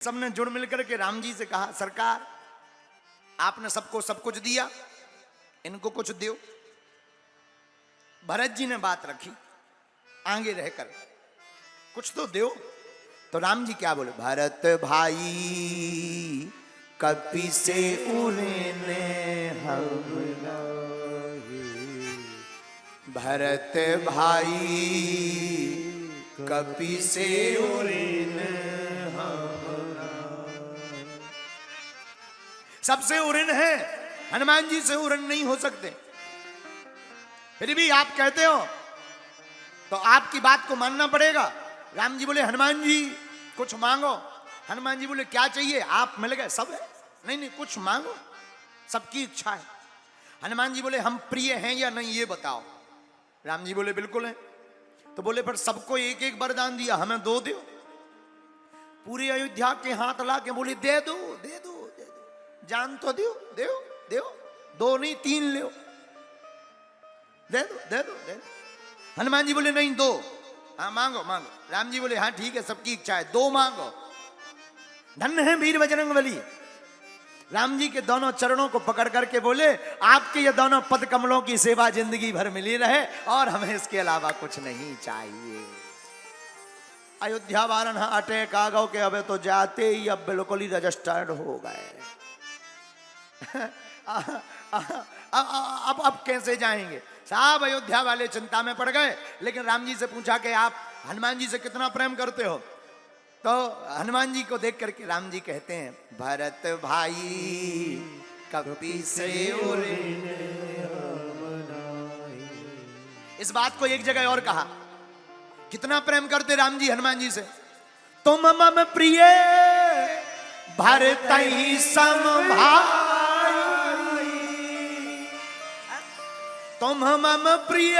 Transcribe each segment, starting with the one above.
सबने जुड़ मिलकर के राम जी से कहा, सरकार आपने सबको सब कुछ दिया, इनको कुछ दो। भरत जी ने बात रखी, आगे रहकर कुछ तो दो। तो राम जी क्या बोले, भरत भाई कपि से उड़ने हम नाही, भरत भाई कपि से उड़ने सबसे उड़न है, हनुमान जी से उड़न नहीं हो सकते। फिर भी आप कहते हो तो आपकी बात को मानना पड़ेगा। राम जी बोले, हनुमान जी कुछ मांगो। हनुमान जी बोले, क्या चाहिए? आप मिल गए, सब है। नहीं नहीं, कुछ मांगो, सबकी इच्छा है। हनुमान जी बोले, हम प्रिय हैं या नहीं ये बताओ। राम जी बोले, बिल्कुल है। तो बोले, पर सबको एक एक वरदान दिया, हमें दो दो। पूरी अयोध्या के हाथ ला के बोले, दे दो दे दो, जान तो दो, दो दो, दो नहीं तीन ले, दे दो दे दो दे दो। हनुमान जी बोले, नहीं दो। हाँ मांगो मांगो। राम जी बोले, हाँ ठीक है, सबकी इच्छा है, दो मांगो। धन्य है वीर बजरंगबली। राम जी के दोनों चरणों को पकड़ करके बोले, आपके ये दोनों पद कमलों की सेवा जिंदगी भर मिली रहे और हमें इसके अलावा कुछ नहीं चाहिए। अयोध्या वारण अटे कागो के अब तो जाते ही अब बिल्कुल ही रजिस्टर्ड हो गए। अब कैसे जाएंगे साहब? अयोध्या वाले चिंता में पड़ गए। लेकिन राम जी से पूछा कि आप हनुमान जी से कितना प्रेम करते हो? तो हनुमान जी को देख करके राम जी कहते हैं, भरत भाई कपि से उड़ने हम नाही। इस बात को एक जगह और कहा, कितना प्रेम करते राम जी हनुमान जी से। तुम मम प्रिय भरत ही सम भाई, तुम मम प्रिय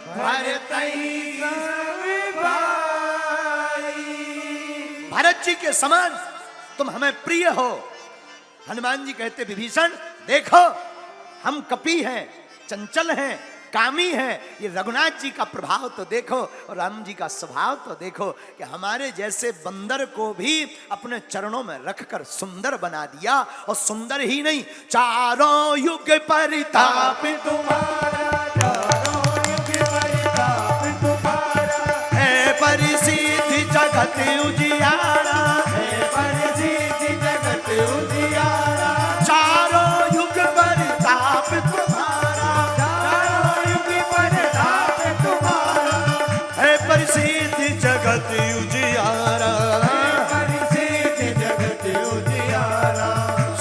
भरत ही सम भाई। भरत जी के समान तुम हमें प्रिय हो। हनुमान जी कहते, विभीषण देखो, हम कपि हैं, चंचल हैं, कामी है। ये रघुनाथ जी का प्रभाव तो देखो और राम जी का स्वभाव तो देखो कि हमारे जैसे बंदर को भी अपने चरणों में रखकर सुंदर बना दिया। और सुंदर ही नहीं, चारों युग परिताप तुम्हारा, चारों युग परिताप तुम्हारा, है परिसिद्धि जगत उजियारा, है परिसिद्धि जगत उजियारा। चारों युग परिताप तुम्हारा, परिसिद्धि जगत उजियारा, परिसिद्धि जगत उजियारा।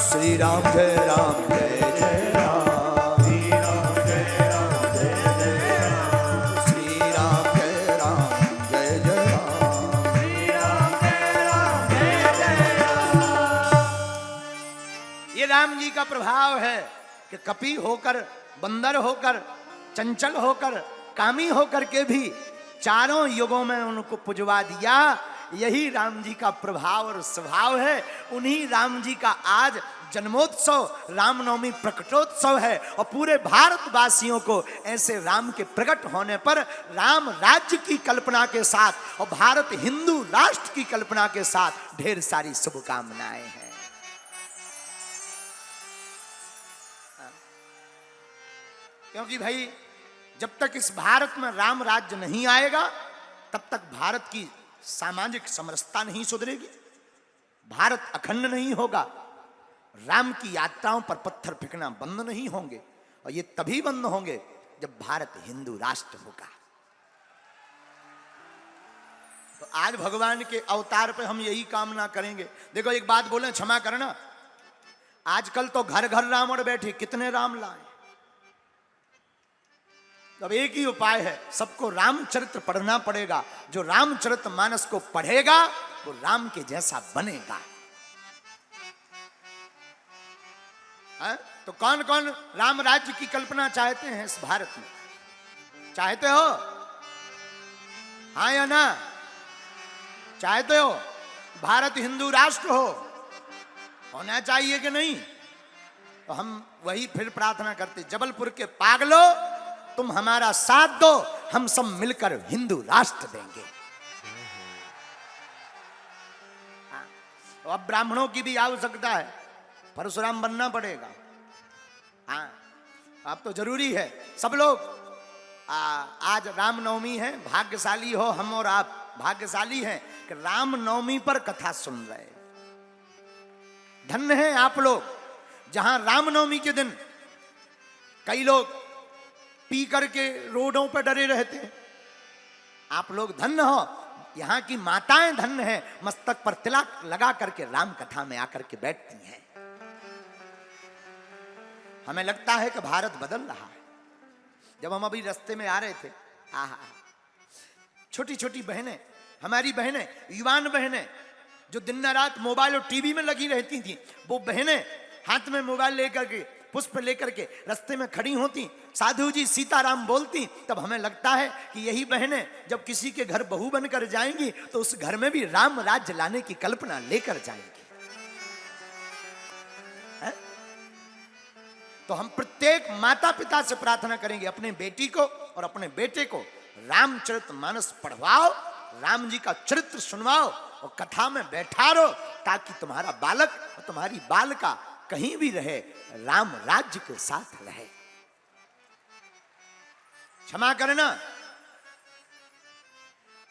श्री राम जय राम जय जय राम, श्री राम जय राम जय जय राम, श्री राम जय राम जय जय राम, श्री राम जय राम जय जय राम। ये राम जी का प्रभाव है कि कपि होकर, बंदर होकर, चंचल होकर, कामी होकर के भी चारों युगों में उनको पुजवा दिया। यही राम जी का प्रभाव और स्वभाव है। उन्हीं राम जी का आज जन्मोत्सव, रामनवमी प्रकटोत्सव है। और पूरे भारतवासियों को ऐसे राम के प्रकट होने पर राम राज्य की कल्पना के साथ और भारत हिंदू राष्ट्र की कल्पना के साथ ढेर सारी शुभकामनाएं हैं। क्योंकि भाई, जब तक इस भारत में राम राज्य नहीं आएगा तब तक भारत की सामाजिक समरसता नहीं सुधरेगी, भारत अखंड नहीं होगा, राम की यात्राओं पर पत्थर फेंकना बंद नहीं होंगे। और ये तभी बंद होंगे जब भारत हिंदू राष्ट्र होगा। तो आज भगवान के अवतार पे हम यही कामना करेंगे। देखो एक बात बोले, क्षमा करना, आजकल तो घर घर रावण बैठे, कितने राम लाए। अब एक ही उपाय है, सबको रामचरित्र पढ़ना पड़ेगा। जो रामचरित मानस को पढ़ेगा वो राम के जैसा बनेगा। तो कौन कौन राम राज्य की कल्पना चाहते हैं इस भारत में? चाहते हो? हाँ या ना? चाहते हो भारत हिंदू राष्ट्र हो? होना चाहिए कि नहीं? तो हम वही फिर प्रार्थना करते, जबलपुर के पागलो तुम हमारा साथ दो, हम सब मिलकर हिंदू राष्ट्र देंगे। तो अब ब्राह्मणों की भी आवश्यकता है, परशुराम बनना पड़ेगा। हाँ, अब तो जरूरी है सब लोग। आज रामनवमी है, भाग्यशाली हो हम और आप, भाग्यशाली हैं कि रामनवमी पर कथा सुन रहे। धन्य हैं आप लोग, जहां रामनवमी के दिन कई लोग पी करके रोडों पर डरे रहते हैं। आप लोग धन्य हो, यहां की माताएं धन्य हैं, मस्तक पर तिलक लगा करके राम कथा में आकर के बैठती हैं। हमें लगता है कि भारत बदल रहा है। जब हम अभी रास्ते में आ रहे थे, छोटी छोटी बहनें, हमारी बहनें, युवान बहनें जो दिन रात मोबाइल और टीवी में लगी रहती थी, वो बहनें हाथ में मोबाइल लेकर के, पुष्प लेकर के रास्ते में खड़ी होती, साधु जी सीताराम बोलती, तब हमें लगता है कि यही बहनें जब किसी के घर बहू बनकर जाएंगी तो उस घर में भी राम राज्य लाने की कल्पना लेकर जाएंगी। तो हम प्रत्येक माता पिता से प्रार्थना करेंगे, अपने बेटी को और अपने बेटे को रामचरितमानस पढ़वाओ, राम जी का चरित्र सुनवाओ और कथा में बैठा रहो, ताकि तुम्हारा बालक और तुम्हारी बालिका कहीं भी रहे, राम राज्य के साथ रहे। क्षमा करना,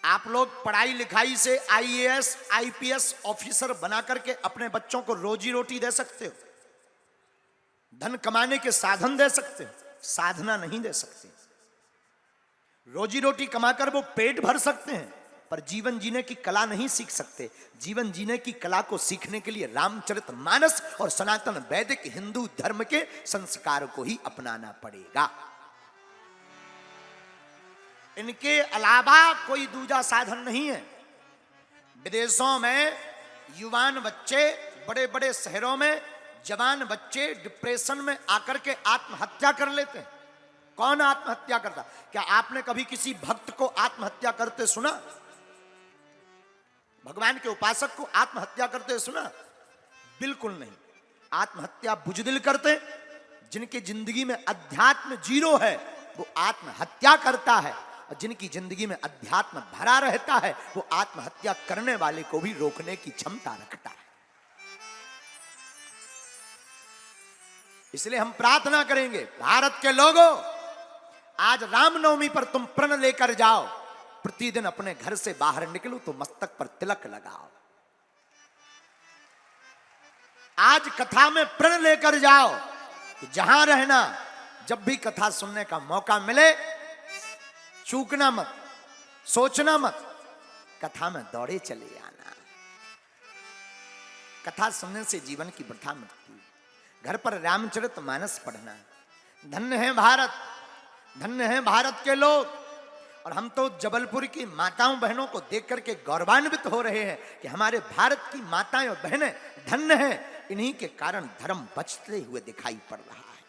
आप लोग पढ़ाई लिखाई से IAS IPS ऑफिसर बना करके अपने बच्चों को रोजी रोटी दे सकते हो, धन कमाने के साधन दे सकते हो, साधना नहीं दे सकते। रोजी रोटी कमाकर वो पेट भर सकते हैं, पर जीवन जीने की कला नहीं सीख सकते। जीवन जीने की कला को सीखने के लिए रामचरितमानस और सनातन वैदिक हिंदू धर्म के संस्कार को ही अपनाना पड़ेगा। इनके अलावा कोई दूजा साधन नहीं है। विदेशों में युवान बच्चे, बड़े बड़े शहरों में जवान बच्चे डिप्रेशन में आकर के आत्महत्या कर लेते हैं। कौन आत्महत्या करता? क्या आपने कभी किसी भक्त को आत्महत्या करते सुना? भगवान के उपासक को आत्महत्या करते सुना? बिल्कुल नहीं। आत्महत्या बुजदिल करते, जिनके जिंदगी में अध्यात्म जीरो है वो आत्महत्या करता है, और जिनकी जिंदगी में अध्यात्म भरा रहता है वो आत्महत्या करने वाले को भी रोकने की क्षमता रखता है। इसलिए हम प्रार्थना करेंगे, भारत के लोगों, आज रामनवमी पर तुम प्रण लेकर जाओ, प्रतिदिन अपने घर से बाहर निकलो तो मस्तक पर तिलक लगाओ। आज कथा में प्रण लेकर जाओ कि जहां रहना, जब भी कथा सुनने का मौका मिले, चूकना मत, सोचना मत, कथा में दौड़े चले आना। कथा सुनने से जीवन की वृथा मिटती है। घर पर रामचरितमानस पढ़ना। धन्य है भारत, धन्य है भारत के लोग। और हम तो जबलपुर की माताओं बहनों को देख करके गौरवान्वित हो रहे हैं कि हमारे भारत की माताएं और बहनें धन्य हैं। इन्हीं के कारण धर्म बचते हुए दिखाई पड़ रहा है।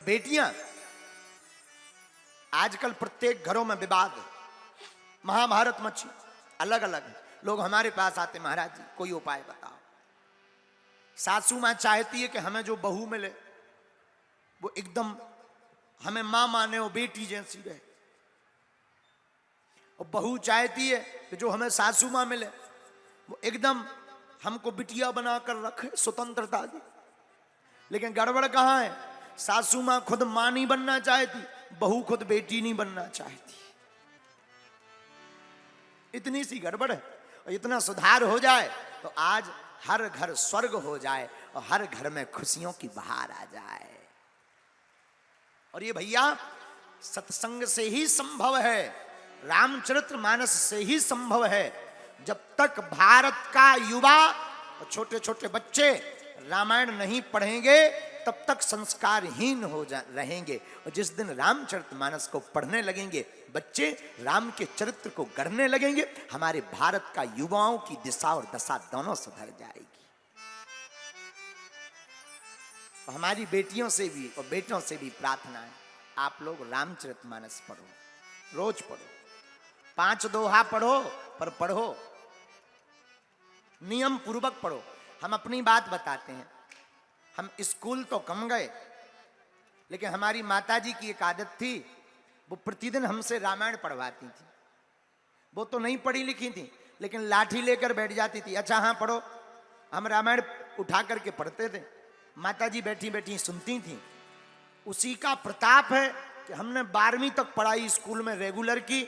बेटियां, आजकल प्रत्येक घरों में विवाद, महाभारत मची, अलग अलग लोग हमारे पास आते, महाराज जी कोई उपाय बताओ। सासू मां चाहती है कि हमें जो बहू मिले वो एकदम हमें मां माने और बेटी जैसी रहे, और बहू चाहती है कि जो हमें सासू मां मिले वो एकदम हमको बिटिया बनाकर रखे, स्वतंत्रता दी। लेकिन गड़बड़ कहां है? सासू मां खुद मां नहीं बनना चाहती, बहू खुद बेटी नहीं बनना चाहती। इतनी सी गड़बड़ है। और इतना सुधार हो जाए तो आज हर घर स्वर्ग हो जाए और हर घर में खुशियों की बहार आ जाए। और ये भैया सत्संग से ही संभव है, रामचरितमानस से ही संभव है। जब तक भारत का युवा और छोटे छोटे बच्चे रामायण नहीं पढ़ेंगे तब तक संस्कारहीन हो रहेंगे। और जिस दिन रामचरितमानस को पढ़ने लगेंगे बच्चे, राम के चरित्र को गढ़ने लगेंगे, हमारे भारत का युवाओं की दिशा और दशा दोनों सुधर जाएगी। और हमारी बेटियों से भी और बेटों से भी प्रार्थना है, आप लोग रामचरितमानस पढ़ो, रोज पढ़ो, 5 दोहा पढ़ो, पर पढ़ो नियम पूर्वक पढ़ो। हम अपनी बात बताते हैं, हम स्कूल तो कम गए, लेकिन हमारी माताजी की एक आदत थी, वो प्रतिदिन हमसे रामायण पढ़वाती थी। वो तो नहीं पढ़ी लिखी थी, लेकिन लाठी लेकर बैठ जाती थी। अच्छा हाँ पढ़ो। हम रामायण उठा करके पढ़ते थे, माताजी बैठी बैठी सुनती थी। उसी का प्रताप है कि हमने 12वीं तक पढ़ाई स्कूल में रेगुलर की।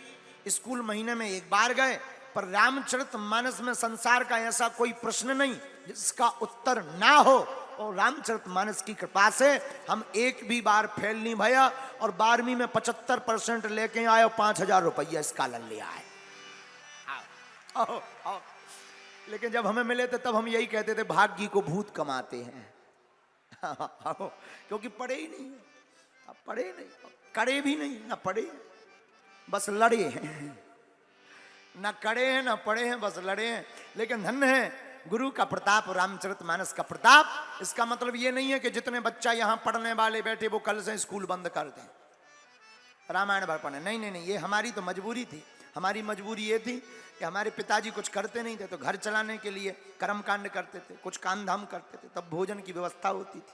स्कूल महीने में एक बार गए, पर रामचरितमानस में संसार का ऐसा कोई प्रश्न नहीं जिसका उत्तर ना हो। और रामचरितमानस की कृपा से हम एक भी बार फेल नहीं भया, और 12वीं में 75% लेके आए और 5000 रुपया स्कॉलर ले आए। आओ, आओ। लेकिन जब हमें मिले थे तब हम यही कहते थे, भाग्य को भूत कमाते हैं। आओ, क्योंकि पढ़े ही नहीं, अब पढ़े नहीं, करे भी नहीं, ना पढ़े, बस लड़े हैं। ना कड़े हैं ना पढ़े हैं, बस लड़े हैं। लेकिन धन्य है गुरु का प्रताप, रामचरितमानस का प्रताप। इसका मतलब ये नहीं है कि जितने बच्चा यहाँ पढ़ने वाले बैठे वो कल से स्कूल बंद कर दें, रामायण भर पढ़े। नहीं नहीं नहीं, ये हमारी तो मजबूरी थी। हमारी मजबूरी ये थी कि हमारे पिताजी कुछ करते नहीं थे, तो घर चलाने के लिए कर्मकांड करते थे, कुछ काम धाम करते थे, तब भोजन की व्यवस्था होती थी।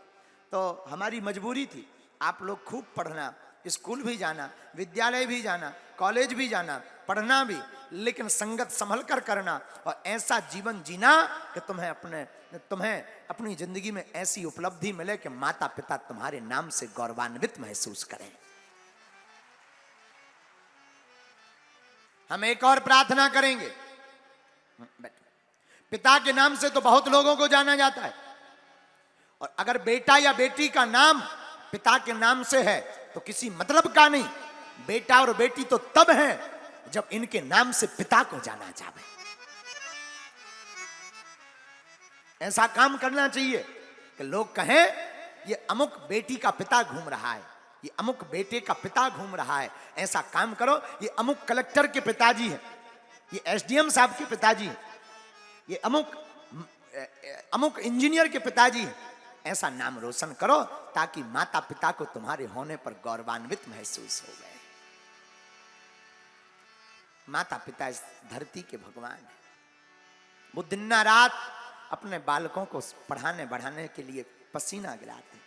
तो हमारी मजबूरी थी। आप लोग खूब पढ़ना, स्कूल भी जाना, विद्यालय भी जाना, कॉलेज भी जाना, पढ़ना भी, लेकिन संगत संभल कर करना, और ऐसा जीवन जीना कि तुम्हें अपनी जिंदगी में ऐसी उपलब्धि मिले कि माता पिता तुम्हारे नाम से गौरवान्वित महसूस करें। हम एक और प्रार्थना करेंगे। पिता के नाम से तो बहुत लोगों को जाना जाता है, और अगर बेटा या बेटी का नाम पिता के नाम से है तो किसी मतलब का नहीं। बेटा और बेटी तो तब है जब इनके नाम से पिता को जाना जाए। ऐसा काम करना चाहिए कि लोग कहें ये अमुक बेटी का पिता घूम रहा है, ये अमुक बेटे का पिता घूम रहा है। ऐसा काम करो, ये अमुक कलेक्टर के पिताजी है, ये एसडीएम साहब के पिताजी है, ये अमुक इंजीनियर के पिताजी है। ऐसा नाम रोशन करो ताकि माता पिता को तुम्हारे होने पर गौरवान्वित महसूस हो गए। माता पिता इस धरती के भगवान है। वो दिन रात अपने बालकों को पढ़ाने बढ़ाने के लिए पसीना गिराते,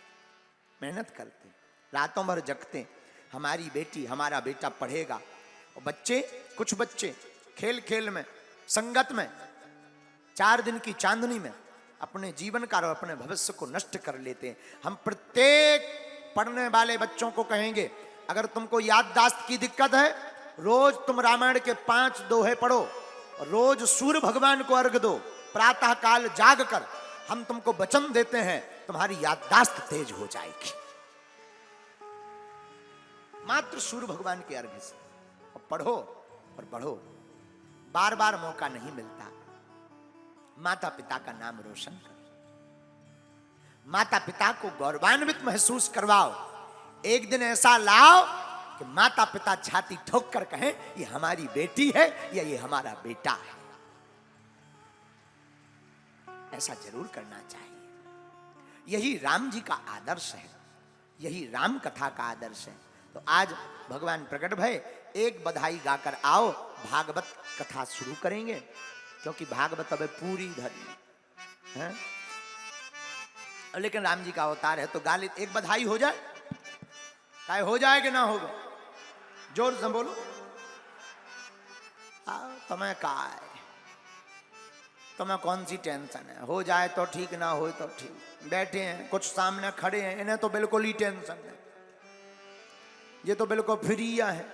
मेहनत करते, रातों भर जगते। हमारी बेटी हमारा बेटा पढ़ेगा। और बच्चे, कुछ बच्चे खेल खेल में, संगत में, 4 दिन की चांदनी में अपने जीवन का और अपने भविष्य को नष्ट कर लेते हैं। हम प्रत्येक पढ़ने वाले बच्चों को कहेंगे, अगर तुमको याददाश्त की दिक्कत है, रोज तुम रामायण के 5 दोहे पढ़ो, रोज सूर्य भगवान को अर्घ दो, प्रातः काल जाग कर। हम तुमको वचन देते हैं, तुम्हारी याददाश्त तेज हो जाएगी। मात्र सूर्य भगवान के अर्घ से और पढ़ो और बढ़ो। बार बार मौका नहीं मिलता। माता पिता का नाम रोशन करो, माता पिता को गौरवान्वित महसूस करवाओ। एक दिन ऐसा लाओ कि माता पिता छाती ठोक कर कहें, ये हमारी बेटी है या ये हमारा बेटा है। ऐसा जरूर करना चाहिए। यही राम जी का आदर्श है, यही राम कथा का आदर्श है। तो आज भगवान प्रकट भय, एक बधाई गाकर आओ, भागवत कथा शुरू करेंगे, क्योंकि भागवत अब पूरी धरी है। लेकिन राम जी का अवतार है तो गाली, एक बधाई हो जाए, काय हो जाए कि ना होगा, जोर से बोलो। तुम्हें काय, तुम्हें कौन सी टेंशन है? हो जाए तो ठीक, ना हो तो ठीक। बैठे हैं कुछ सामने खड़े हैं, इन्हें तो बिल्कुल ही टेंशन है, ये तो बिल्कुल फ्री है।